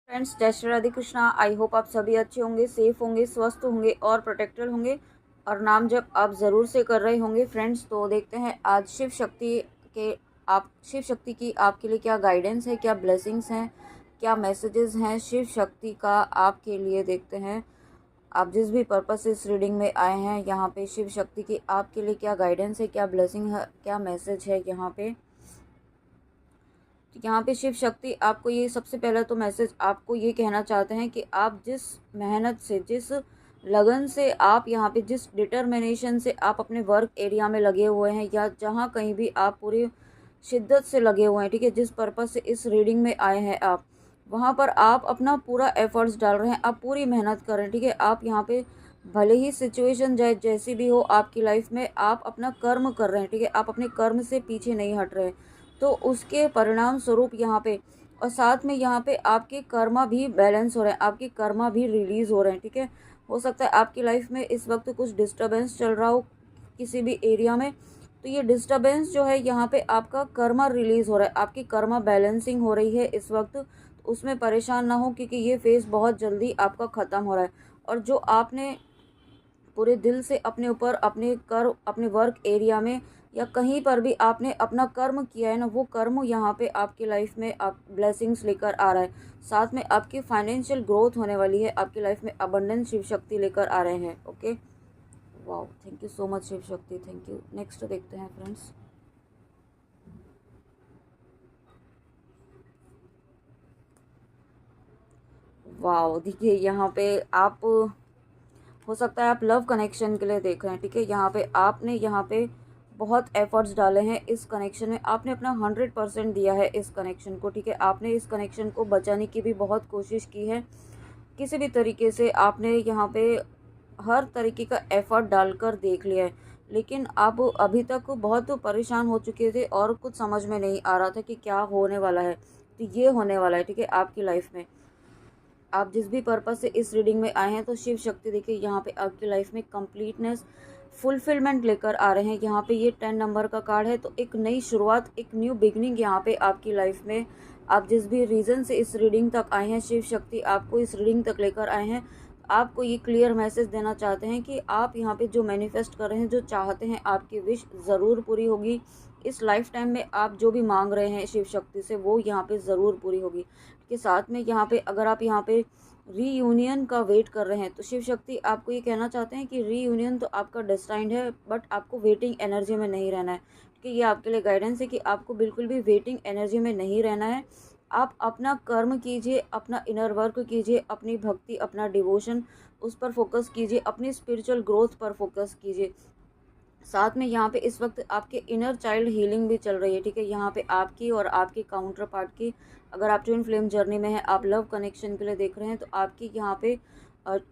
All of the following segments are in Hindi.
फ्रेंड्स, जय श्री राधे कृष्णा। आई होप आप सभी अच्छे होंगे, सेफ होंगे, स्वस्थ होंगे और प्रोटेक्टेड होंगे और नाम जप आप ज़रूर से कर रहे होंगे। फ्रेंड्स, तो देखते हैं आज शिव शक्ति की आपके लिए क्या गाइडेंस है, क्या ब्लेसिंग्स हैं, क्या मैसेजेस हैं शिव शक्ति का आपके लिए। देखते हैं आप जिस भी पर्पस से इस रीडिंग में आए हैं, यहाँ पे शिव शक्ति की आपके लिए क्या गाइडेंस है, क्या ब्लेसिंग है, क्या मैसेज है। यहाँ पे शिव शक्ति आपको ये सबसे पहला तो मैसेज आपको ये कहना चाहते हैं कि आप जिस मेहनत से, जिस लगन से, आप यहाँ पे जिस डिटर्मिनेशन से आप अपने वर्क एरिया में लगे हुए हैं या जहाँ कहीं भी आप पूरी शिद्दत से लगे हुए हैं, ठीक है, जिस पर्पज़ से इस रीडिंग में आए हैं आप, वहाँ पर आप अपना पूरा एफर्ट्स डाल रहे हैं, आप पूरी मेहनत कर रहे हैं, ठीक है। आप यहाँ पे भले ही सिचुएशन जैसी भी हो आपकी लाइफ में, आप अपना कर्म कर रहे हैं, ठीक है, आप अपने कर्म से पीछे नहीं हट रहे। तो उसके परिणाम स्वरूप यहाँ पे, और साथ में यहाँ पे आपके कर्मा भी बैलेंस हो रहे हैं, आपके कर्मा भी रिलीज़ हो रहे हैं, ठीक है। हो सकता है आपकी लाइफ में इस वक्त कुछ डिस्टर्बेंस चल रहा हो किसी भी एरिया में, तो ये डिस्टर्बेंस जो है यहाँ पे आपका कर्मा रिलीज़ हो रहा है, आपकी कर्मा बैलेंसिंग हो रही है इस वक्त। तो उसमें परेशान ना हो क्योंकि ये फेज़ बहुत जल्दी आपका ख़त्म हो रहा है। और जो आपने पूरे दिल से अपने ऊपर अपने वर्क एरिया में या कहीं पर भी आपने अपना कर्म किया है ना, वो कर्म यहाँ पे आपकी लाइफ में आप ब्लेसिंग्स लेकर आ रहा है। साथ में आपकी फाइनेंशियल ग्रोथ होने वाली है, आपकी लाइफ में अबंडेंस शिव शक्ति लेकर आ रहे हैं। Okay, wow, thank you so much Shiv Shakti, thank you. Next देखते हैं फ्रेंड्स। वाओ, देखिए यहाँ पे आप, हो सकता है आप लव कनेक्शन के लिए देख रहे हैं, ठीक है। यहाँ पे आपने यहाँ पे बहुत एफर्ट्स डाले हैं इस कनेक्शन में, आपने अपना 100% दिया है इस कनेक्शन को, ठीक है। आपने इस कनेक्शन को बचाने की भी बहुत कोशिश की है, किसी भी तरीके से आपने यहाँ पे हर तरीके का एफर्ट डालकर देख लिया है, लेकिन आप अभी तक बहुत परेशान हो चुके थे और कुछ समझ में नहीं आ रहा था कि क्या होने वाला है। तो ये होने वाला है, ठीक है। आपकी लाइफ में आप जिस भी पर्पज़ से इस रीडिंग में आए हैं, तो शिव शक्ति देखिए यहाँ पे आपकी लाइफ में कंप्लीटनेस, फुलफिलमेंट लेकर आ रहे हैं। यहाँ पे ये 10 नंबर का कार्ड है, तो एक नई शुरुआत, एक न्यू बिगनिंग यहाँ पे आपकी लाइफ में, आप जिस भी रीज़न से इस रीडिंग तक आए हैं, शिव शक्ति आपको इस रीडिंग तक लेकर आए हैं। आपको ये क्लियर मैसेज देना चाहते हैं कि आप यहाँ पे जो मैनिफेस्ट कर रहे हैं, जो चाहते हैं, आपकी विश ज़रूर पूरी होगी। इस लाइफ टाइम में आप जो भी मांग रहे हैं शिव शक्ति से, वो यहाँ पे ज़रूर पूरी होगी। के साथ में यहाँ पे अगर आप यहाँ पे रीयूनियन का वेट कर रहे हैं, तो शिव शक्ति आपको ये कहना चाहते हैं कि रीयूनियन तो आपका डेस्टाइंड है, बट आपको वेटिंग एनर्जी में नहीं रहना है, कि ये आपके लिए गाइडेंस है कि आपको बिल्कुल भी वेटिंग एनर्जी में नहीं रहना है। आप अपना कर्म कीजिए, अपना इनर वर्क कीजिए, अपनी भक्ति, अपना डिवोशन, उस पर फोकस कीजिए, अपनी स्पिरिचुअल ग्रोथ पर फोकस कीजिए। साथ में यहाँ पे इस वक्त आपके इनर चाइल्ड हीलिंग भी चल रही है, ठीक है। यहाँ पे आपकी और आपके काउंटर पार्ट की, अगर आप ट्विन फ्लेम जर्नी में हैं, आप लव कनेक्शन के लिए देख रहे हैं, तो आपकी यहाँ पे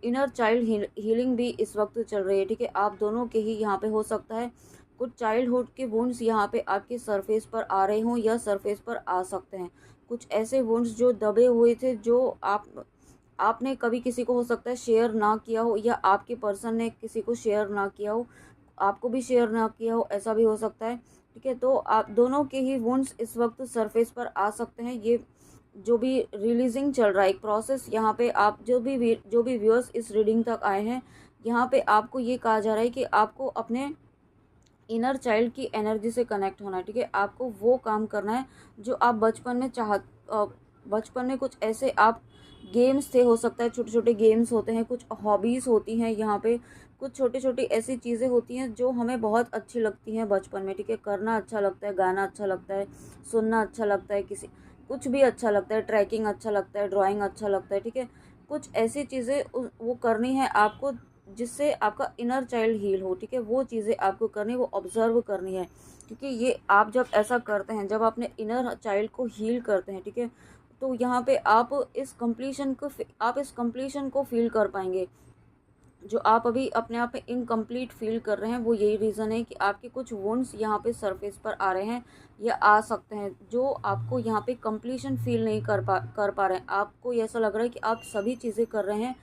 इनर चाइल्ड हीलिंग भी इस वक्त चल रही है, ठीक है। आप दोनों के ही यहाँ पे हो सकता है कुछ चाइल्डहुड के वुंड्स यहाँ पे आपके सरफेस पर आ रहे हों या सरफेस पर आ सकते हैं। कुछ ऐसे वुंड्स जो दबे हुए थे, जो आपने कभी किसी को हो सकता है शेयर ना किया हो, या आपके पर्सन ने किसी को शेयर ना किया हो, आपको भी शेयर ना किया हो, ऐसा भी हो सकता है, ठीक है। तो आप दोनों के ही वुंड्स इस वक्त सरफेस पर आ सकते हैं। ये जो भी रिलीजिंग चल रहा है एक प्रोसेस, यहाँ पे आप जो भी व्यूअर्स इस रीडिंग तक आए हैं, यहाँ पे आपको ये कहा जा रहा है कि आपको अपने इनर चाइल्ड की एनर्जी से कनेक्ट होना है, ठीक है। आपको वो काम करना है जो आप बचपन में कुछ ऐसे आप गेम्स थे, हो सकता है छोटे छोटे गेम्स होते हैं, कुछ हॉबीज़ होती हैं, यहाँ पे कुछ छोटी छोटी ऐसी चीज़ें होती हैं जो हमें बहुत अच्छी लगती हैं बचपन में, ठीक है। करना अच्छा लगता है, गाना अच्छा लगता है, सुनना अच्छा लगता है, किसी कुछ भी अच्छा लगता है, ट्रैकिंग अच्छा लगता है, ड्राइंग अच्छा लगता है, ठीक है। कुछ ऐसी चीज़ें वो करनी है आपको जिससे आपका इनर चाइल्ड हील हो, ठीक है। वो चीज़ें आपको करनी, वो ऑब्जर्व करनी है, क्योंकि ये आप जब ऐसा करते हैं, जब अपने इनर चाइल्ड को हील करते हैं, ठीक है, तो यहाँ पे आप इस कंप्लीशन को फील कर पाएंगे। जो आप अभी अपने आप में इनकम्प्लीट फील कर रहे हैं, वो यही रीज़न है कि आपके कुछ वुंड्स यहाँ पे सरफेस पर आ रहे हैं या आ सकते हैं, जो आपको यहाँ पे कंप्लीशन फील नहीं कर पा रहे हैं। आपको ऐसा लग रहा है कि आप सभी चीज़ें कर रहे हैं,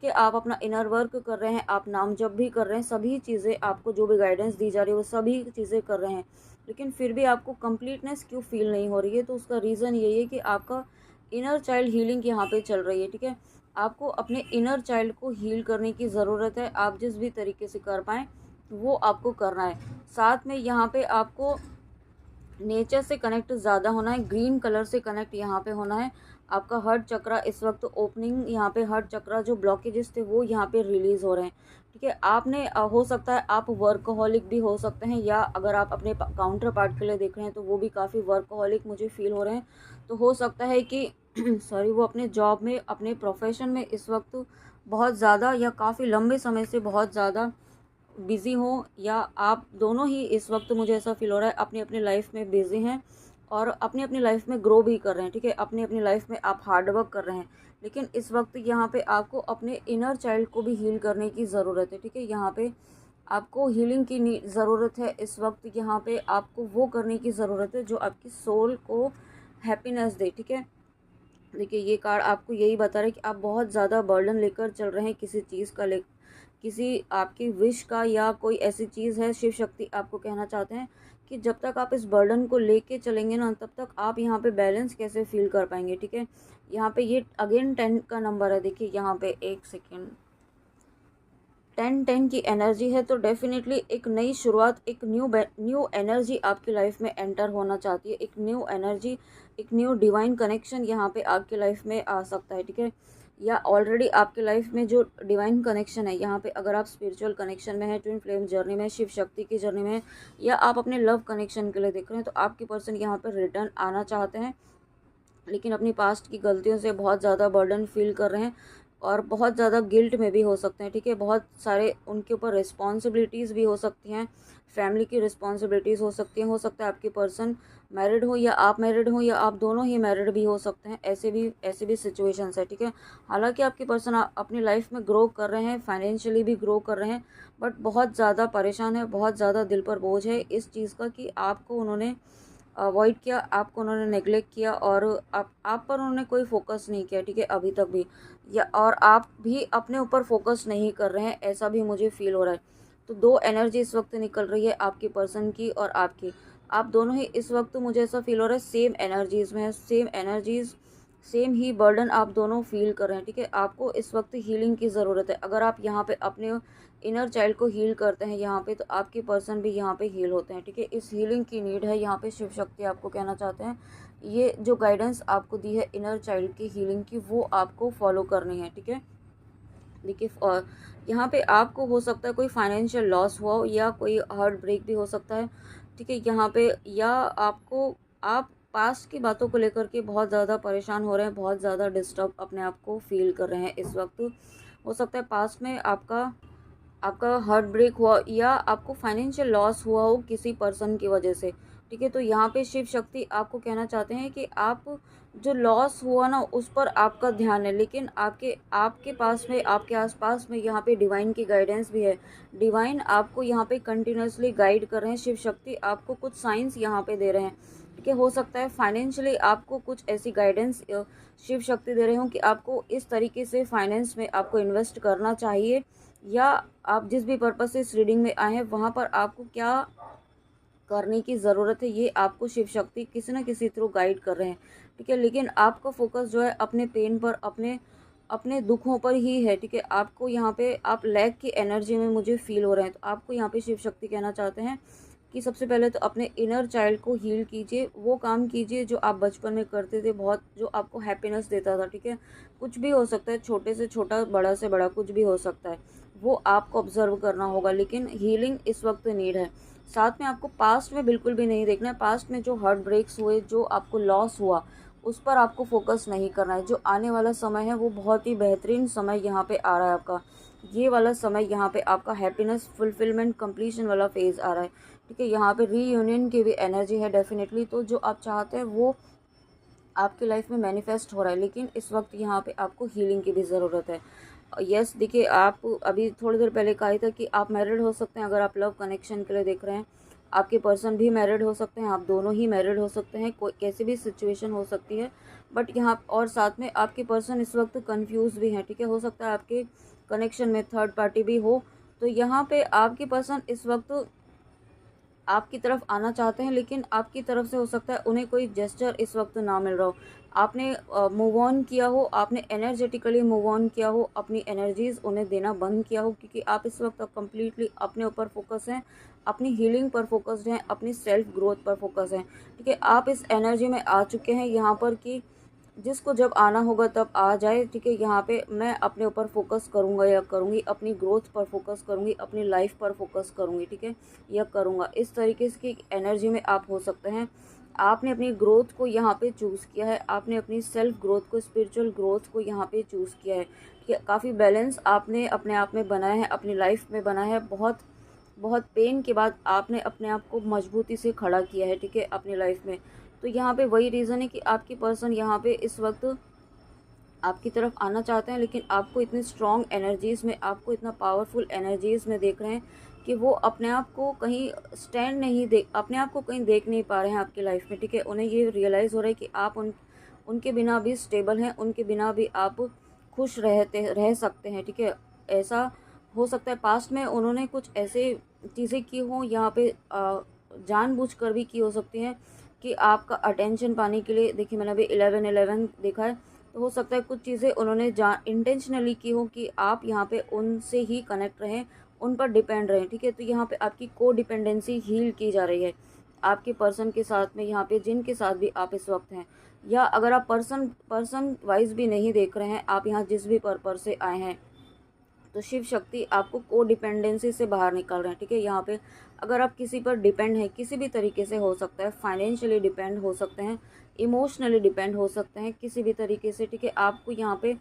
कि आप अपना इनर वर्क कर रहे हैं, आप नाम जप भी कर रहे हैं, सभी चीज़ें आपको जो भी गाइडेंस दी जा रही है वो सभी चीज़ें कर रहे हैं, लेकिन फिर भी आपको कंप्लीटनेस क्यों फील नहीं हो रही है। तो उसका रीज़न यही है कि आपका इनर चाइल्ड हीलिंग यहाँ पे चल रही है, ठीक है। आपको अपने इनर चाइल्ड को हील करने की ज़रूरत है। आप जिस भी तरीके से कर पाएँ वो आपको करना है। साथ में यहाँ पे आपको नेचर से कनेक्ट ज़्यादा होना है, ग्रीन कलर से कनेक्ट यहाँ पे होना है। आपका हार्ट चक्रा इस वक्त ओपनिंग, यहाँ पे हार्ट चक्रा जो ब्लॉकेजेस थे वो यहाँ पे रिलीज़ हो रहे हैं, ठीक है। आपने हो सकता है आप वर्कहोलिक भी हो सकते हैं, या अगर आप अपने काउंटर पार्ट के लिए देख रहे हैं तो वो भी काफ़ी वर्कहोलिक मुझे फील हो रहे हैं। तो हो सकता है कि सॉरी, वो अपने जॉब में, अपने प्रोफेशन में इस वक्त बहुत ज़्यादा या काफ़ी लंबे समय से बहुत ज़्यादा बिज़ी हो, या आप दोनों ही इस वक्त मुझे ऐसा फील हो रहा है अपनी अपनी लाइफ में बिज़ी हैं और अपनी अपनी लाइफ में ग्रो भी कर रहे हैं, ठीक है। अपनी अपनी लाइफ में आप हार्ड वर्क कर रहे हैं, लेकिन इस वक्त यहाँ पे आपको अपने इनर चाइल्ड को भी हील करने की ज़रूरत है, ठीक है। यहाँ पे आपको हीलिंग की ज़रूरत है इस वक्त। यहाँ पे आपको वो करने की ज़रूरत है जो आपकी सोल को हैप्पीनेस दे, ठीक है। देखिए ये कार्ड आपको यही बता रहा है कि आप बहुत ज़्यादा बर्डन लेकर चल रहे हैं किसी चीज़ का, किसी आपकी विश का, या कोई ऐसी चीज़ है। शिव शक्ति आपको कहना चाहते हैं कि जब तक आप इस बर्डन को लेके चलेंगे ना, तब तक आप यहाँ पे बैलेंस कैसे फील कर पाएंगे, ठीक है। यहाँ पे ये अगेन 10 का नंबर है। देखिए यहाँ पे एक सेकेंड, 10 की एनर्जी है, तो डेफिनेटली एक नई शुरुआत, एक न्यू एनर्जी आपकी लाइफ में एंटर होना चाहती है। एक न्यू एनर्जी, एक न्यू डिवाइन कनेक्शन यहाँ पे आपकी लाइफ में आ सकता है, ठीक है। या ऑलरेडी आपकी लाइफ में जो डिवाइन कनेक्शन है, यहाँ पे अगर आप स्पिरिचुअल कनेक्शन में है, ट्विन फ्लेम जर्नी में, शिव शक्ति की जर्नी में, या आप अपने लव कनेक्शन के लिए देख रहे हैं, तो आपकी पर्सन यहाँ पर रिटर्न आना चाहते हैं, लेकिन अपनी पास्ट की गलतियों से बहुत ज़्यादा बर्डन फील कर रहे हैं और बहुत ज़्यादा गिल्ट में भी हो सकते हैं, ठीक है। बहुत सारे उनके ऊपर रिस्पॉन्सिबिलिटीज़ भी हो सकती हैं, फैमिली की रिस्पॉन्सिबिलिटीज़ हो सकती हैं। हो सकता है आपकी पर्सन मैरिड हो या आप मैरिड हो, या आप दोनों ही मैरिड भी हो सकते हैं। ऐसे भी सिचुएशंस है, ठीक है। हालांकि आपकी पर्सन अपनी लाइफ में ग्रो कर रहे हैं, फाइनेंशियली भी ग्रो कर रहे हैं, बट बहुत ज़्यादा परेशान है, बहुत ज़्यादा दिल पर बोझ है इस चीज़ का कि आपको उन्होंने अवॉइड किया, आपको उन्होंने नेगलेक्ट किया, और आप पर उन्होंने कोई फोकस नहीं किया, ठीक है, अभी तक भी। या और आप भी अपने ऊपर फोकस नहीं कर रहे हैं, ऐसा भी मुझे फील हो रहा है। तो दो एनर्जी इस वक्त निकल रही है आपकी पर्सन की और आपकी। आप दोनों ही इस वक्त मुझे ऐसा फील हो रहा है सेम एनर्जीज़ में है, सेम एनर्जीज़, सेम ही बर्डन आप दोनों फील कर रहे हैं, ठीक है। आपको इस वक्त हीलिंग की ज़रूरत है। अगर आप यहाँ पे अपने इनर चाइल्ड को हील करते हैं यहाँ पे, तो आपके पर्सन भी यहाँ पे हील होते हैं, ठीक है। इस हीलिंग की नीड है यहाँ पे। शिव शक्ति आपको कहना चाहते हैं ये जो गाइडेंस आपको दी है इनर चाइल्ड की हीलिंग की, वो आपको फॉलो करनी है, ठीक है। देखिए और यहाँ पे आपको हो सकता है कोई फाइनेंशियल लॉस हुआ हो, या कोई हार्ट ब्रेक भी हो सकता है, ठीक है। यहाँ पे या आप पास्ट की बातों को लेकर के बहुत ज़्यादा परेशान हो रहे हैं, बहुत ज़्यादा डिस्टर्ब अपने आप को फील कर रहे हैं इस वक्त। हो सकता है पास्ट में आपका आपका हार्ट ब्रेक हुआ, या आपको फाइनेंशियल लॉस हुआ हो किसी पर्सन की वजह से, ठीक है। तो यहाँ पे शिव शक्ति आपको कहना चाहते हैं कि आप जो लॉस हुआ ना उस पर आपका ध्यान है, लेकिन आपके आपके पास में, आपके आसपास में यहाँ पे डिवाइन की गाइडेंस भी है। डिवाइन आपको यहाँ पे कंटिन्यूसली गाइड कर रहे हैं। शिव शक्ति आपको कुछ साइंस यहाँ पे दे रहे हैं, ठीक है। हो सकता है फाइनेंशियली आपको कुछ ऐसी गाइडेंस शिव शक्ति दे रहे हो कि आपको इस तरीके से फाइनेंस में आपको इन्वेस्ट करना चाहिए, या आप जिस भी पर्पज़ से इस रीडिंग में आए हैं वहाँ पर आपको क्या करने की ज़रूरत है, ये आपको शिव शक्ति किसी न किसी थ्रू गाइड कर रहे हैं, ठीक है। लेकिन आपका फोकस जो है अपने पेन पर, अपने अपने दुखों पर ही है, ठीक है। आपको यहाँ पे आप लैक की एनर्जी में मुझे फील हो रहे हैं, तो आपको यहाँ पे शिव शक्ति कहना चाहते हैं कि सबसे पहले तो अपने इनर चाइल्ड को हील कीजिए, वो काम कीजिए जो आप बचपन में करते थे, बहुत जो आपको हैप्पीनेस देता था, ठीक है। कुछ भी हो सकता है, छोटे से छोटा, बड़ा से बड़ा, कुछ भी हो सकता है, वो आपको ऑब्जर्व करना होगा, लेकिन हीलिंग इस वक्त नीड है। साथ में आपको पास्ट में बिल्कुल भी नहीं देखना है। पास्ट में जो हार्ट ब्रेक्स हुए, जो आपको लॉस हुआ, उस पर आपको फोकस नहीं करना है। जो आने वाला समय है वो बहुत ही बेहतरीन समय यहाँ पे आ रहा है आपका। ये वाला समय यहाँ पे आपका हैप्पीनेस, फुलफिलमेंट, कंप्लीशन वाला फेज़ आ रहा है, ठीक है। यहाँ पे रीयूनियन की भी एनर्जी है डेफिनेटली। तो जो आप चाहते हैं वो आपकी लाइफ में मैनिफेस्ट हो रहा है, लेकिन इस वक्त यहाँ पे आपको हीलिंग की भी ज़रूरत है। यस, देखिए आप अभी थोड़ी देर पहले कहा था कि आप मैरिड हो सकते हैं अगर आप लव कनेक्शन के लिए देख रहे हैं। आपके पर्सन भी मैरिड हो सकते हैं, आप दोनों ही मैरिड हो सकते हैं, कोई कैसी भी सिचुएशन हो सकती है। बट यहाँ और साथ में आपके पर्सन इस वक्त कंफ्यूज भी हैं, ठीक है। हो सकता है आपके कनेक्शन में थर्ड पार्टी भी हो। तो यहाँ पे आपके पर्सन इस वक्त आपकी तरफ आना चाहते हैं, लेकिन आपकी तरफ से हो सकता है उन्हें कोई जेस्चर इस वक्त ना मिल रहा हो, आपने मूव ऑन किया हो, आपने एनर्जेटिकली मूव ऑन किया हो, अपनी एनर्जीज़ उन्हें देना बंद किया हो, क्योंकि आप इस वक्त कम्प्लीटली अपने ऊपर फोकस हैं, अपनी हीलिंग पर फोकस्ड हैं, अपनी सेल्फ ग्रोथ पर फोकस हैं। ठीक है, आप इस एनर्जी में आ चुके हैं यहाँ पर कि जिसको जब आना होगा तब आ जाए। ठीक है, यहाँ पे मैं अपने ऊपर फोकस करूँगा या करूँगी, अपनी ग्रोथ पर फोकस करूँगी, अपनी लाइफ पर फोकस करूँगी। ठीक है, या करूँगा, इस तरीके की एनर्जी में आप हो सकते हैं। आपने अपनी ग्रोथ को यहाँ पे चूज़ किया है, आपने अपनी सेल्फ ग्रोथ को, स्पिरिचुअल ग्रोथ को यहाँ पे चूज़ किया है। ठीक है, काफ़ी बैलेंस आपने अपने आप में बनाया है, अपनी लाइफ में बना है। बहुत बहुत पेन के बाद आपने अपने आप को मजबूती से खड़ा किया है। ठीक है, अपनी लाइफ में। तो यहाँ पे वही रीज़न है कि आपकी पर्सन यहाँ पे इस वक्त आपकी तरफ आना चाहते हैं, लेकिन आपको इतनी स्ट्रॉन्ग एनर्जीज़ में, आपको इतना पावरफुल एनर्जीज़ में देख रहे हैं कि वो अपने आप को कहीं स्टैंड नहीं देख, अपने आप को कहीं देख नहीं पा रहे हैं आपकी लाइफ में। ठीक है, उन्हें ये रियलाइज़ हो रहा है कि आप उनके बिना भी स्टेबल हैं, उनके बिना भी आप खुश रह सकते हैं। ठीक है, ऐसा हो सकता है पास्ट में उन्होंने कुछ ऐसे चीज़ें की हों, यहाँ पे जानबूझकर भी की हो सकती हैं कि आपका अटेंशन पाने के लिए। देखिए, मैंने अभी 11-11 देखा है, तो हो सकता है कुछ चीज़ें उन्होंने इंटेंशनली की हो कि आप यहाँ पे उनसे ही कनेक्ट रहें, उन पर डिपेंड रहें। ठीक है, तो यहाँ पे आपकी को डिपेंडेंसी हील की जा रही है आपके पर्सन के साथ में, यहाँ पे जिनके साथ भी आप इस वक्त हैं। या अगर आप पर्सन वाइज भी नहीं देख रहे हैं, आप यहाँ जिस भी पर्पस से आए हैं, तो शिव शक्ति आपको को डिपेंडेंसी से बाहर निकाल रहे हैं। ठीक है, यहाँ पे अगर आप किसी पर डिपेंड हैं, किसी भी तरीके से हो सकता है, फाइनेंशियली डिपेंड हो सकते हैं, इमोशनली डिपेंड हो सकते हैं, किसी भी तरीके से। ठीक है, आपको यहाँ पे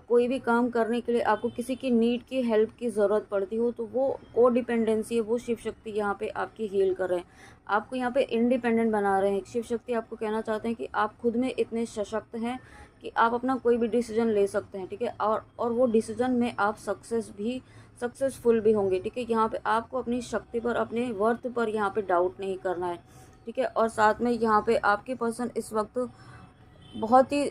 कोई भी काम करने के लिए आपको किसी की नीड की, हेल्प की ज़रूरत पड़ती हो, तो वो को डिपेंडेंसी है, वो शिव शक्ति यहाँ पे आपकी हील कर रहे हैं, आपको यहाँ पे इंडिपेंडेंट बना रहे हैं। शिव शक्ति आपको कहना चाहते हैं कि आप खुद में इतने सशक्त हैं कि आप अपना कोई भी डिसीजन ले सकते हैं। ठीक है, और वो डिसीजन में आप सक्सेसफुल भी होंगे। ठीक है, यहाँ पे आपको अपनी शक्ति पर, अपने वर्थ पर यहाँ पे डाउट नहीं करना है। ठीक है, और साथ में यहाँ पे आपके पर्सन इस वक्त बहुत ही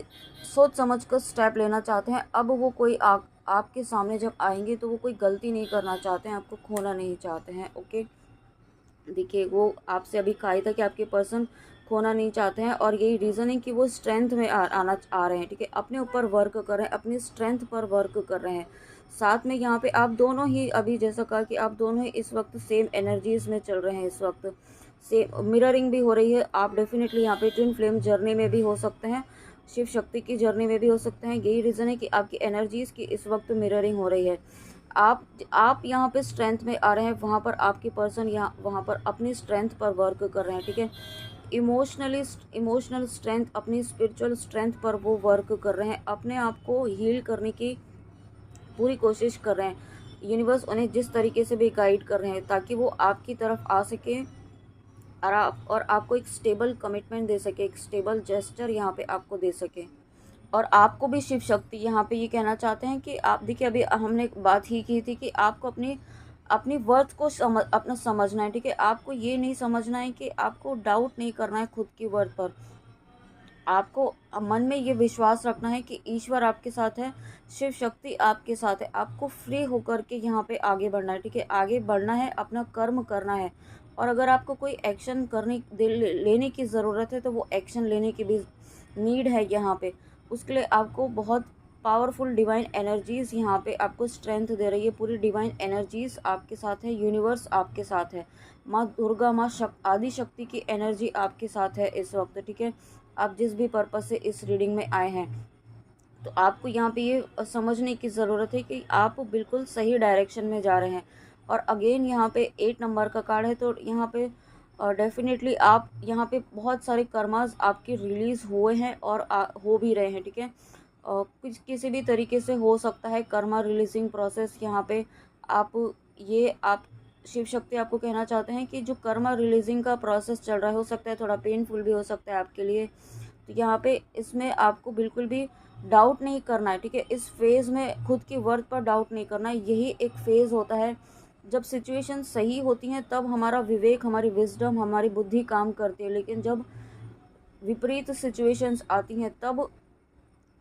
सोच समझ कर स्टेप लेना चाहते हैं। अब वो कोई आपके सामने जब आएंगे तो वो कोई गलती नहीं करना चाहते हैं, आपको खोना नहीं चाहते हैं। ओके, देखिए, वो आपसे अभी कहा ही था कि आपके पर्सन खोना नहीं चाहते हैं, और यही रीज़न है कि वो स्ट्रेंथ में आ रहे हैं। ठीक है, अपने ऊपर वर्क कर रहे हैं, अपनी स्ट्रेंथ पर वर्क कर रहे हैं। साथ में यहाँ पे आप दोनों ही, अभी जैसा कहा कि आप दोनों ही इस वक्त सेम एनर्जीज़ में चल रहे हैं, इस वक्त सेम मिररिंग भी हो रही है। आप डेफिनेटली यहाँ पे ट्विन फ्लेम जर्नी में भी हो सकते हैं, शिव शक्ति की जर्नी में भी हो सकते हैं। यही रीज़न है कि आपकी एनर्जीज़ की इस वक्त मिररिंग हो रही है। आप यहाँ पे स्ट्रेंथ में आ रहे हैं, वहाँ पर आपके पर्सन यहाँ वहाँ पर अपनी स्ट्रेंथ पर वर्क कर रहे हैं। ठीक है, इमोशनल स्ट्रेंथ, अपनी स्पिरिचुअल स्ट्रेंथ पर वो वर्क कर रहे हैं, अपने आप को हील करने की पूरी कोशिश कर रहे हैं। यूनिवर्स उन्हें जिस तरीके से भी गाइड कर रहे हैं ताकि वो आपकी तरफ आ सके, और आपको एक स्टेबल कमिटमेंट दे सके, एक स्टेबल जेस्चर यहाँ पे आपको दे सके। और आपको भी शिव शक्ति यहाँ पे ये कहना चाहते हैं कि आप, देखिए, अभी हमने एक बात ही की थी कि आपको अपनी अपनी वर्थ को अपना समझना है। ठीक है, आपको ये नहीं समझना है कि आपको डाउट नहीं करना है खुद की वर्थ पर। आपको मन में ये विश्वास रखना है कि ईश्वर आपके साथ है, शिव शक्ति आपके साथ है। आपको फ्री होकर के यहाँ पे आगे बढ़ना है। ठीक है, आगे बढ़ना है, अपना कर्म करना है। और अगर आपको कोई एक्शन लेने की ज़रूरत है, तो वो एक्शन लेने की भी नीड है यहाँ पे। उसके लिए आपको बहुत पावरफुल डिवाइन एनर्जीज़ यहाँ पे आपको स्ट्रेंथ दे रही है। पूरी डिवाइन एनर्जीज़ आपके साथ है, यूनिवर्स आपके साथ है, माँ दुर्गा, माँ आदि शक्ति की एनर्जी आपके साथ है इस वक्त। ठीक है, आप जिस भी पर्पज़ से इस रीडिंग में आए हैं, तो आपको यहाँ पे ये समझने की ज़रूरत है कि आप बिल्कुल सही डायरेक्शन में जा रहे हैं। और अगेन यहाँ पे 8 नंबर का कार्ड है, तो यहाँ पे डेफिनेटली आप यहाँ पे बहुत सारे कर्मास आपके रिलीज़ हुए हैं और हो भी रहे हैं। ठीक है, कुछ किसी भी तरीके से हो सकता है कर्मा रिलीजिंग प्रोसेस। यहाँ पे आप शिव शक्ति आपको कहना चाहते हैं कि जो कर्मा रिलीजिंग का प्रोसेस चल रहा है, हो सकता है थोड़ा पेनफुल भी हो सकता है आपके लिए। तो यहाँ पे इसमें आपको बिल्कुल भी डाउट नहीं करना है। ठीक है, इस फेज़ में खुद की वर्थ पर डाउट नहीं करना है। यही एक फ़ेज़ होता है जब सिचुएशन सही होती हैं, तब हमारा विवेक, हमारी विजडम, हमारी बुद्धि काम करती है। लेकिन जब विपरीत सिचुएशंस आती हैं, तब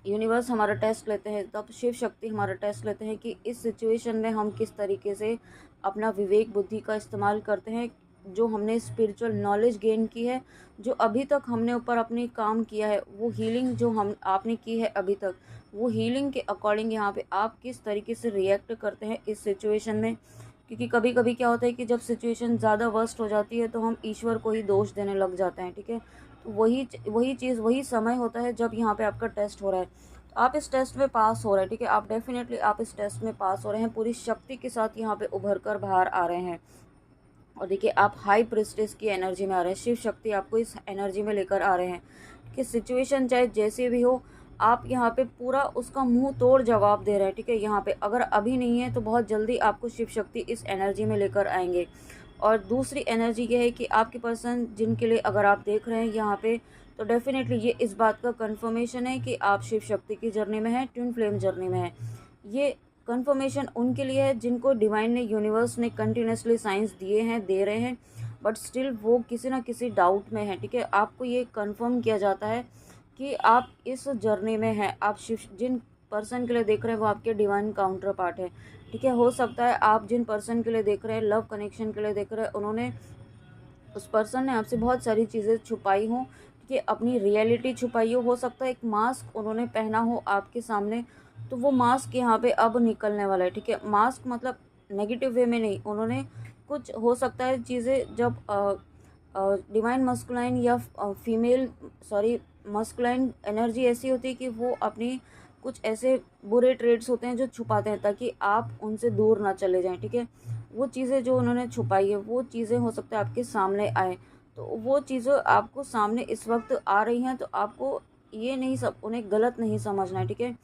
यूनिवर्स हमारा टेस्ट लेते हैं, तब शिव शक्ति हमारा टेस्ट लेते हैं कि इस सिचुएशन में हम किस तरीके से अपना विवेक, बुद्धि का इस्तेमाल करते हैं, जो हमने स्पिरिचुअल नॉलेज गेन की है, जो अभी तक हमने ऊपर अपनी काम किया है, वो हीलिंग जो हम आपने की है अभी तक, वो हीलिंग के अकॉर्डिंग यहाँ पे आप किस तरीके से रिएक्ट करते हैं इस सिचुएशन में। क्योंकि कभी कभी क्या होता है कि जब सिचुएशन ज़्यादा वर्स्ट हो जाती है तो हम ईश्वर को ही दोष देने लग जाते हैं, ठीक है। तो वही चीज़, वही समय होता है जब यहाँ पे आपका टेस्ट हो रहा है। तो आप इस टेस्ट में पास हो रहे हैं, ठीक है। आप डेफिनेटली आप इस टेस्ट में पास हो रहे हैं, पूरी शक्ति के साथ यहाँ पे उभर कर बाहर आ रहे हैं। और देखिए आप हाई प्रिस्टेस की एनर्जी में आ रहे हैं, शिव शक्ति आपको इस एनर्जी में लेकर आ रहे हैं कि सिचुएशन चाहे जैसे भी हो, आप यहाँ पे पूरा उसका मुंह तोड़ जवाब दे रहे हैं, ठीक है। यहाँ पे अगर अभी नहीं है तो बहुत जल्दी आपको शिव शक्ति इस एनर्जी में लेकर आएंगे। और दूसरी एनर्जी ये है कि आपके पर्सन जिनके लिए अगर आप देख रहे हैं यहाँ पे, तो डेफिनेटली ये इस बात का कंफर्मेशन है कि आप शिव शक्ति की जर्नी में हैं, ट्विन फ्लेम जर्नी में हैं। ये कंफर्मेशन उनके लिए है जिनको डिवाइन ने, यूनिवर्स ने कंटिन्यूसली साइंस दिए हैं, दे रहे हैं, बट स्टिल वो किसी ना किसी डाउट में है, ठीक है। आपको ये कंफर्म किया जाता है कि आप इस जर्नी में हैं। आप शिव जिन पर्सन के लिए देख रहे हैं वो आपके डिवाइन काउंटर पार्ट है, ठीक है। हो सकता है आप जिन पर्सन के लिए देख रहे हैं, लव कनेक्शन के लिए देख रहे हैं, उन्होंने, उस पर्सन ने आपसे बहुत सारी चीज़ें छुपाई हों, ठीक है, अपनी रियलिटी छुपाई हो सकता है एक मास्क उन्होंने पहना हो आपके सामने, तो वो मास्क यहाँ पे अब निकलने वाला है, ठीक है। मास्क मतलब नेगेटिव वे में नहीं, उन्होंने कुछ, हो सकता है चीज़ें जब डिवाइन मस्कुलाइन या फीमेल, सॉरी, मस्कुलाइन एनर्जी ऐसी होती है कि वो अपनी कुछ ऐसे बुरे ट्रेड्स होते हैं जो छुपाते हैं ताकि आप उनसे दूर ना चले जाएं, ठीक है। वो चीज़ें जो उन्होंने छुपाई है वो चीज़ें हो सकता है आपके सामने आए, तो वो चीज़ें आपको सामने इस वक्त आ रही हैं, तो आपको ये नहीं, सब उन्हें गलत नहीं समझना है, ठीक है।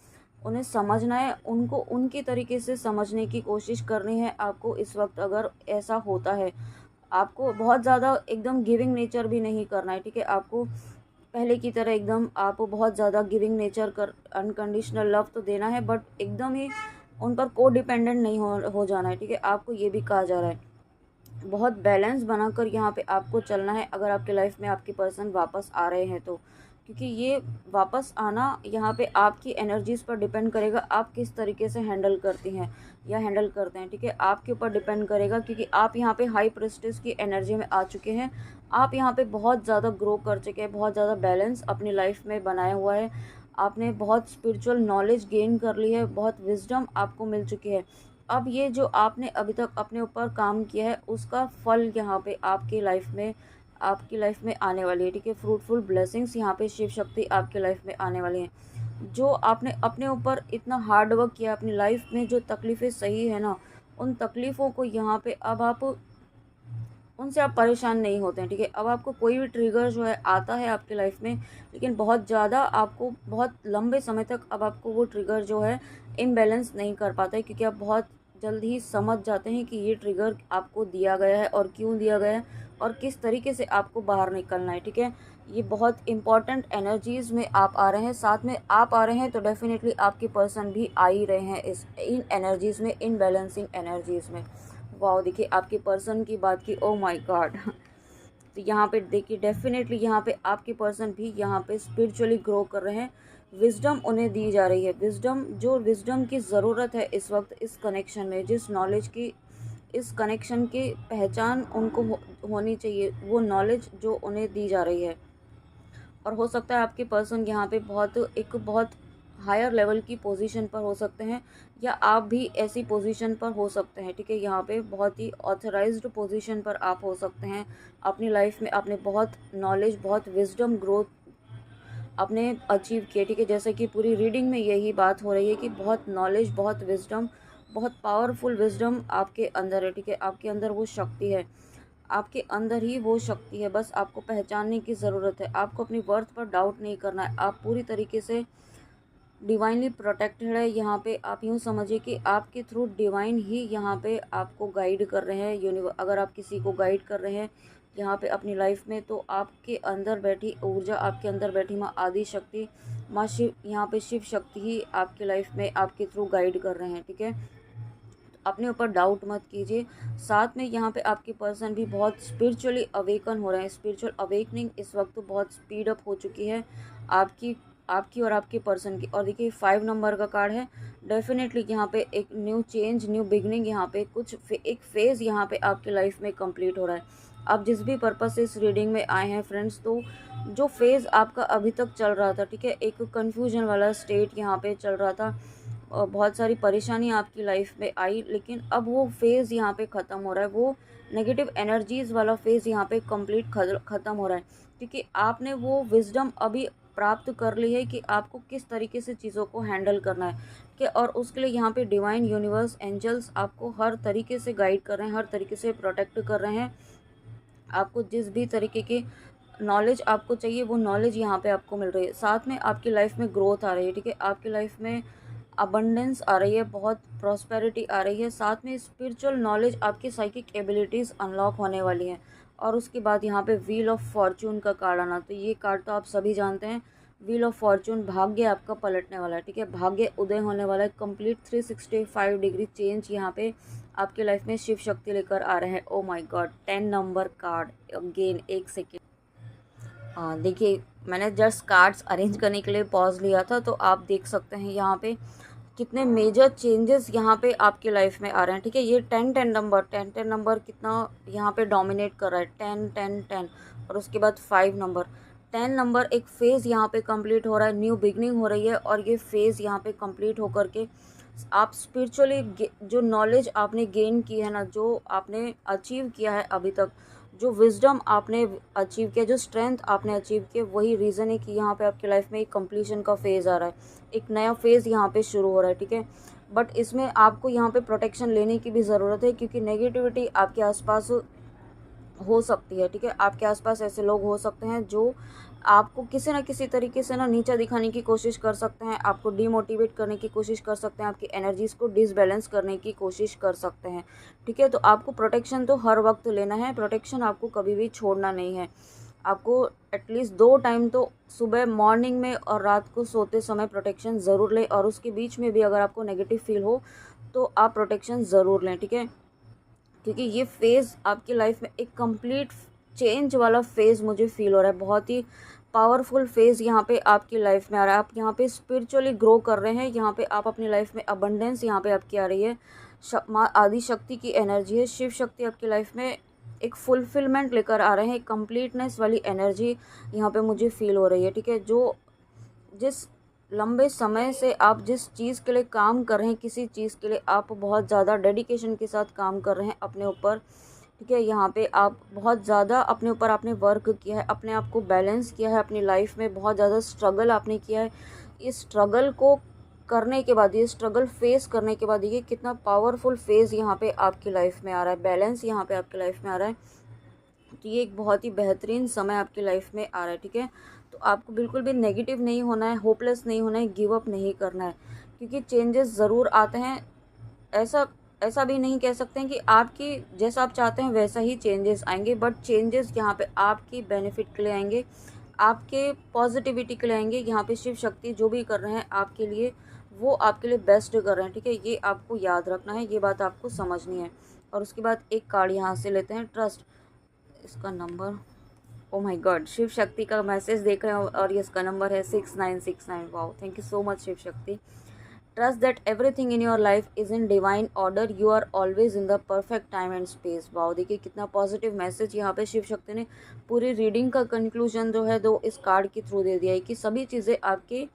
उन्हें समझना है, उनको उनकी तरीके से समझने की कोशिश करनी है आपको इस वक्त। अगर ऐसा होता है, आपको बहुत ज़्यादा एकदम गिविंग नेचर भी नहीं करना है, ठीक है। आपको पहले की तरह एकदम आप बहुत ज़्यादा गिविंग नेचर कर, अनकंडीशनल लव तो देना है, बट एकदम ही उन पर को डिपेंडेंट नहीं हो जाना है, ठीक है। आपको ये भी कहा जा रहा है बहुत बैलेंस बनाकर यहाँ पे आपको चलना है अगर आपके लाइफ में आपके पर्सन वापस आ रहे हैं तो। क्योंकि ये वापस आना यहाँ पे आपकी एनर्जीज़ पर डिपेंड करेगा, आप किस तरीके से हैंडल करती हैं या हैंडल करते हैं, ठीक है। आपके ऊपर डिपेंड करेगा क्योंकि आप यहाँ पे हाई प्रेस्टिज की एनर्जी में आ चुके हैं। आप यहाँ पे बहुत ज़्यादा ग्रो कर चुके हैं, बहुत ज़्यादा बैलेंस अपनी लाइफ में बनाया हुआ है। आपने बहुत स्पिरिचुअल नॉलेज गेन कर ली है, बहुत विजडम आपको मिल चुकी है। अब ये जो आपने अभी तक अपने ऊपर काम किया है उसका फल यहाँ पे आपकी लाइफ में आने वाली है, ठीक है। फ्रूटफुल ब्लेसिंग्स यहाँ पे शिव शक्ति आपके लाइफ में आने वाली हैं। जो आपने अपने ऊपर इतना हार्ड वर्क किया, अपनी लाइफ में जो तकलीफ़ें सही है ना, उन तकलीफ़ों को यहाँ पे अब आप, उनसे आप परेशान नहीं होते हैं, ठीक है। अब आपको कोई भी ट्रिगर जो है आता है आपकी लाइफ में, लेकिन बहुत ज़्यादा आपको बहुत लंबे समय तक अब आपको वो ट्रिगर जो है इम्बैलेंस नहीं कर पाता है, क्योंकि आप बहुत जल्द ही समझ जाते हैं कि ये ट्रिगर आपको दिया गया है और क्यों दिया गया है और किस तरीके से आपको बाहर निकलना है, ठीक है। ये बहुत इंपॉर्टेंट एनर्जीज़ में आप आ रहे हैं, साथ में आप आ रहे हैं तो डेफिनेटली आपके पर्सन भी आ ही रहे हैं इन एनर्जीज़ में, इन बैलेंसिंग एनर्जीज़ में। वाओ, देखिए आपके पर्सन की बात की, ओ माय गॉड। तो यहाँ पे देखिए डेफिनेटली यहाँ पे आपके पर्सन भी यहाँ पे स्पिरिचुअली ग्रो कर रहे हैं। विजडम उन्हें दी जा रही है, विजडम, जो विजडम की ज़रूरत है इस वक्त इस कनेक्शन में, जिस नॉलेज की, इस कनेक्शन की पहचान उनको होनी चाहिए, वो नॉलेज जो उन्हें दी जा रही है। और हो सकता है आपके पर्सन यहाँ पे बहुत हायर लेवल की पोजीशन पर हो सकते हैं, या आप भी ऐसी पोजीशन पर हो सकते हैं, ठीक है। यहाँ पे बहुत ही ऑथराइज्ड पोजीशन पर आप हो सकते हैं। अपनी लाइफ में आपने बहुत नॉलेज, बहुत विजडम ग्रोथ आपने अचीव किया, ठीक है। जैसे कि पूरी रीडिंग में यही बात हो रही है कि बहुत नॉलेज, बहुत विजडम, बहुत पावरफुल विजडम आपके अंदर है, ठीक है। आपके अंदर वो शक्ति है, आपके अंदर ही वो शक्ति है, बस आपको पहचानने की ज़रूरत है। आपको अपनी वर्थ पर डाउट नहीं करना है, आप पूरी तरीके से डिवाइनली प्रोटेक्टेड है। यहाँ पे आप यूँ समझिए कि आपके थ्रू डिवाइन ही यहाँ पे आपको गाइड कर रहे हैं। अगर आप किसी को गाइड कर रहे हैं यहाँ पे अपनी लाइफ में, तो आपके अंदर बैठी ऊर्जा, आपके अंदर बैठी माँ आदि शक्ति, माँ शिव, यहाँ पे शिव शक्ति ही आपकी लाइफ में आपके थ्रू गाइड कर रहे हैं, ठीक है। अपने ऊपर डाउट मत कीजिए। साथ में यहाँ पे आपके पर्सन भी बहुत स्पिरिचुअली अवेकन हो रहे हैं। स्पिरिचुअल अवेकनिंग इस वक्त तो बहुत स्पीड अप हो चुकी है आपकी आपकी और आपके पर्सन की। और देखिए 5 नंबर का कार्ड है, डेफिनेटली यहाँ पे एक न्यू चेंज, न्यू बिगनिंग, यहाँ पे एक फेज़ यहाँ पे आपके लाइफ में कंप्लीट हो रहा है। आप जिस भी पर्पज़ से इस रीडिंग में आए हैं फ्रेंड्स, तो जो फेज़ आपका अभी तक चल रहा था, ठीक है, एक कन्फ्यूजन वाला स्टेट यहाँ पे चल रहा था, बहुत सारी परेशानी आपकी लाइफ में आई, लेकिन अब वो फेज़ यहाँ पे ख़त्म हो रहा है। वो नेगेटिव एनर्जीज़ वाला फेज़ यहाँ पे कंप्लीट ख़त्म हो रहा है, क्योंकि आपने वो विज़डम अभी प्राप्त कर ली है कि आपको किस तरीके से चीज़ों को हैंडल करना है, कि और उसके लिए यहाँ पे डिवाइन यूनिवर्स एंजल्स आपको हर तरीके से गाइड कर रहे हैं, हर तरीके से प्रोटेक्ट कर रहे हैं। आपको जिस भी तरीके की नॉलेज आपको चाहिए वो नॉलेज यहाँ पे आपको मिल रही है। साथ में आपकी लाइफ में ग्रोथ आ रही है, ठीक है, आपकी लाइफ में अबंडेंस आ रही है, बहुत प्रॉस्पेरिटी आ रही है। साथ में स्पिरिचुअल नॉलेज, आपकी साइकिक एबिलिटीज़ अनलॉक होने वाली हैं। और उसके बाद यहाँ पे व्हील ऑफ फॉर्चून का कार्ड आना, तो ये कार्ड तो आप सभी जानते हैं, व्हील ऑफ फॉर्चून, भाग्य आपका पलटने वाला है, ठीक है, भाग्य उदय होने वाला है। कंप्लीट 365 डिग्री चेंज यहाँ पे आपके लाइफ में शिव शक्ति लेकर आ रहे हैं। ओ my God, 10 number card again. एक सेकेंड, देखिए मैंने जस्ट कार्ड्स अरेंज करने के लिए पॉज लिया था, तो आप देख सकते हैं यहाँ पे कितने मेजर चेंजेस यहाँ पे आपकी लाइफ में आ रहे हैं, ठीक है। ये 10-10 नंबर, 10-10 नंबर कितना यहाँ पे डोमिनेट कर रहा है, 10-10-10, और उसके बाद 5 नंबर, 10 नंबर एक फ़ेज़ यहाँ पे कंप्लीट हो रहा है, न्यू बिगनिंग हो रही है। और ये फ़ेज़ यहाँ पे कंप्लीट होकर के आप स्पिरिचुअली जो नॉलेज आपने गेन की है ना, जो आपने अचीव किया है अभी तक, जो विजडम आपने अचीव किया, जो स्ट्रेंथ आपने अचीव किया, वही रीज़न है कि यहाँ पे आपकी लाइफ में एक कंप्लीशन का फेज़ आ रहा है, एक नया फेज़ यहाँ पे शुरू हो रहा है, ठीक है। बट इसमें आपको यहाँ पे प्रोटेक्शन लेने की भी ज़रूरत है, क्योंकि नेगेटिविटी आपके आसपास हो सकती है, ठीक है। आपके आसपास ऐसे लोग हो सकते हैं जो आपको किसी न किसी तरीके से ना नीचा दिखाने की कोशिश कर सकते हैं, आपको डीमोटिवेट करने की कोशिश कर सकते हैं, आपकी एनर्जीज़ को डिसबैलेंस करने की कोशिश कर सकते हैं, ठीक है। तो आपको प्रोटेक्शन तो हर वक्त लेना है, प्रोटेक्शन आपको कभी भी छोड़ना नहीं है। आपको एटलीस्ट 2 टाइम तो, सुबह मॉर्निंग में और रात को सोते समय प्रोटेक्शन ज़रूर लें, और उसके बीच में भी अगर आपको नेगेटिव फील हो तो आप प्रोटेक्शन ज़रूर लें, ठीक है। क्योंकि ये फ़ेज़ आपकी लाइफ में एक कंप्लीट चेंज वाला फ़ेज़ मुझे फ़ील हो रहा है, बहुत ही पावरफुल फेज़ यहाँ पे आपकी लाइफ में आ रहा है। आप यहाँ पे स्पिरिचुअली ग्रो कर रहे हैं, यहाँ पे आप अपनी लाइफ में अबंडेंस यहाँ पे आपकी आ रही है। माँ आदि शक्ति की एनर्जी है, शिव शक्ति आपकी लाइफ में एक फुलफिलमेंट लेकर आ रहे हैं, एक कंप्लीटनेस वाली एनर्जी यहाँ पे मुझे फ़ील हो रही है, ठीक है। जो जिस लंबे समय से आप जिस चीज़ के लिए काम कर रहे हैं, किसी चीज़ के लिए आप बहुत ज़्यादा डेडिकेशन के साथ काम कर रहे हैं अपने ऊपर, ठीक है। यहाँ पे आप बहुत ज़्यादा अपने ऊपर आपने वर्क किया है, अपने आप को बैलेंस किया है, अपनी लाइफ में बहुत ज़्यादा स्ट्रगल आपने किया है। इस स्ट्रगल को करने के बाद, ये स्ट्रगल फेस करने के बाद, ये कितना पावरफुल फेज़ यहाँ पे आपकी लाइफ में आ रहा है, बैलेंस यहाँ पे आपकी लाइफ में आ रहा है। तो ये एक बहुत ही बेहतरीन समय आपकी लाइफ में आ रहा है, ठीक है। तो आपको बिल्कुल भी नेगेटिव नहीं होना है, होपलेस नहीं होना है, गिव अप नहीं करना है, क्योंकि चेंजेस ज़रूर आते हैं। ऐसा ऐसा भी नहीं कह सकते हैं कि आपकी जैसा आप चाहते हैं वैसा ही चेंजेस आएंगे, बट चेंजेस यहाँ पे आपकी बेनिफिट के लिए आएंगे, आपके पॉजिटिविटी के लिए आएंगे। यहाँ पे शिव शक्ति जो भी कर रहे हैं आपके लिए, वो आपके लिए बेस्ट कर रहे हैं, ठीक है। ये आपको याद रखना है, ये बात आपको समझनी है। और उसके बाद एक कार्ड यहाँ से लेते हैं, ट्रस्ट, इसका number, oh my God, Shiv Shakti का मैसेज देख रहे हो और ये इसका नंबर है 6969। Wow, thank you so much Shiv Shakti. Trust that everything in your life is in divine order, you are always in the perfect time and space. Wow, देखिए कितना पॉजिटिव मैसेज यहाँ पे शिव शक्ति ने पूरी रीडिंग का कंक्लूजन जो है दो इस कार्ड के थ्रू दे दिया है, कि सभी चीज़ें आपके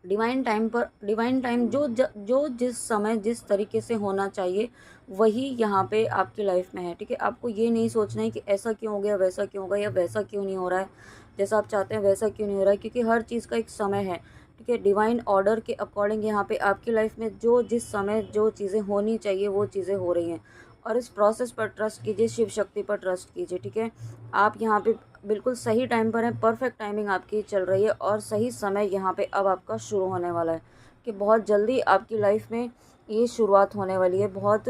डिवाइन टाइम पर, डिवाइन टाइम जो जिस समय जिस तरीके से होना चाहिए वही यहाँ पे आपकी लाइफ में है, ठीक है। आपको ये नहीं सोचना है कि ऐसा क्यों हो गया, वैसा क्यों हो गया, या वैसा क्यों नहीं हो रहा है, जैसा आप चाहते हैं वैसा क्यों नहीं हो रहा है, क्योंकि हर चीज़ का एक समय है, ठीक है। डिवाइन ऑर्डर के अकॉर्डिंग यहाँ पे आपकी लाइफ में जो जिस समय जो चीज़ें होनी चाहिए वो चीज़ें हो रही हैं। और इस प्रोसेस पर ट्रस्ट कीजिए, शिव शक्ति पर ट्रस्ट कीजिए, ठीक है। आप यहाँ पे बिल्कुल सही टाइम पर हैं, परफेक्ट टाइमिंग आपकी चल रही है, और सही समय यहाँ पे अब आपका शुरू होने वाला है, कि बहुत जल्दी आपकी लाइफ में ये शुरुआत होने वाली है। बहुत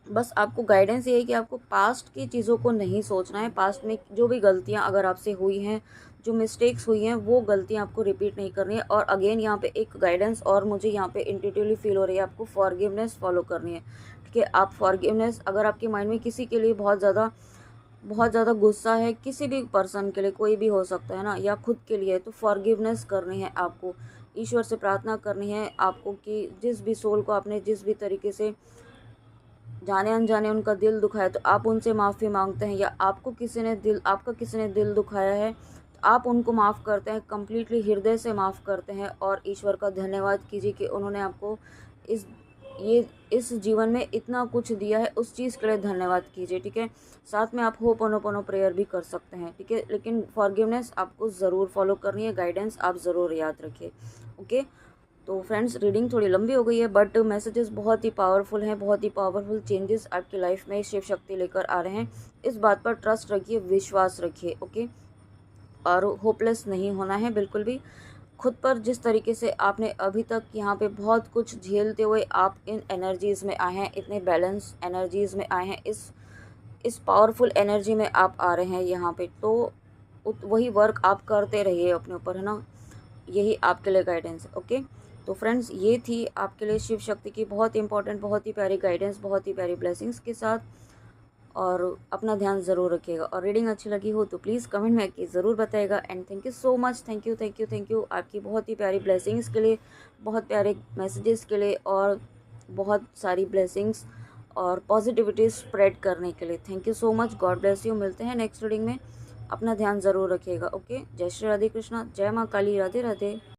बस आपको गाइडेंस ये है कि आपको पास्ट की चीज़ों को नहीं सोचना है, पास्ट में जो भी गलतियाँ अगर आपसे हुई हैं, जो मिस्टेक्स हुई हैं, वो गलतियाँ आपको रिपीट नहीं करनी है। और अगेन यहाँ पे एक गाइडेंस और मुझे यहाँ पे इंट्यूटिवली फील हो रही है, आपको फॉरगिवनेस फॉलो करनी है, ठीक है। आप फॉरगिवनेस, अगर आपके माइंड में किसी के लिए बहुत ज़्यादा गुस्सा है, किसी भी पर्सन के लिए, कोई भी हो सकता है ना, या खुद के लिए, तो फॉरगिवनेस करनी है आपको, ईश्वर से प्रार्थना करनी है आपको कि जिस भी सोल को आपने जिस भी तरीके से जाने अनजाने उनका दिल दुखाया तो आप उनसे माफ़ी मांगते हैं, या आपका किसी ने दिल दुखाया है तो आप उनको माफ़ करते हैं, कम्प्लीटली हृदय से माफ़ करते हैं और ईश्वर का धन्यवाद कीजिए कि उन्होंने आपको इस ये इस जीवन में इतना कुछ दिया है, उस चीज़ के लिए धन्यवाद कीजिए, ठीक है। साथ में आप होपोनोपोनो प्रेयर भी कर सकते हैं, ठीक है। लेकिन फॉरगिवनेस आपको ज़रूर फॉलो करनी है, गाइडेंस आप ज़रूर याद रखिए, ओके। तो फ्रेंड्स, रीडिंग थोड़ी लंबी हो गई है बट मैसेजेस बहुत ही पावरफुल हैं, बहुत ही पावरफुल चेंजेस आपकी लाइफ में शिव शक्ति लेकर आ रहे हैं। इस बात पर ट्रस्ट रखिए, विश्वास रखिए, ओके। और होपलेस नहीं होना है बिल्कुल भी। खुद पर जिस तरीके से आपने अभी तक यहाँ पे बहुत कुछ झेलते हुए आप इन एनर्जीज़ में आए हैं, इतने बैलेंस एनर्जीज़ में आए हैं, इस पावरफुल एनर्जी में आप आ रहे हैं यहाँ पे, तो वही वर्क आप करते रहिए अपने ऊपर, है ना। यही आपके लिए गाइडेंस है, ओके। तो फ्रेंड्स, ये थी आपके लिए शिव शक्ति की बहुत इंपॉर्टेंट, बहुत ही प्यारी गाइडेंस, बहुत ही प्यारी ब्लेसिंग्स के साथ। और अपना ध्यान ज़रूर रखिएगा। और रीडिंग अच्छी लगी हो तो प्लीज़ कमेंट में आके ज़रूर बताइएगा। And thank you so much, thank you thank you thank you आपकी बहुत ही प्यारी ब्लेसिंग्स के लिए, बहुत प्यारे मैसेजेस के लिए, और बहुत सारी ब्लेसिंग्स और पॉजिटिविटी स्प्रेड करने के लिए। Thank you so much, God bless you. मिलते हैं नेक्स्ट रीडिंग में, अपना ध्यान ज़रूर रखिएगा, ओके। जय श्री राधे कृष्णा, जय माँ काली, राधे राधे।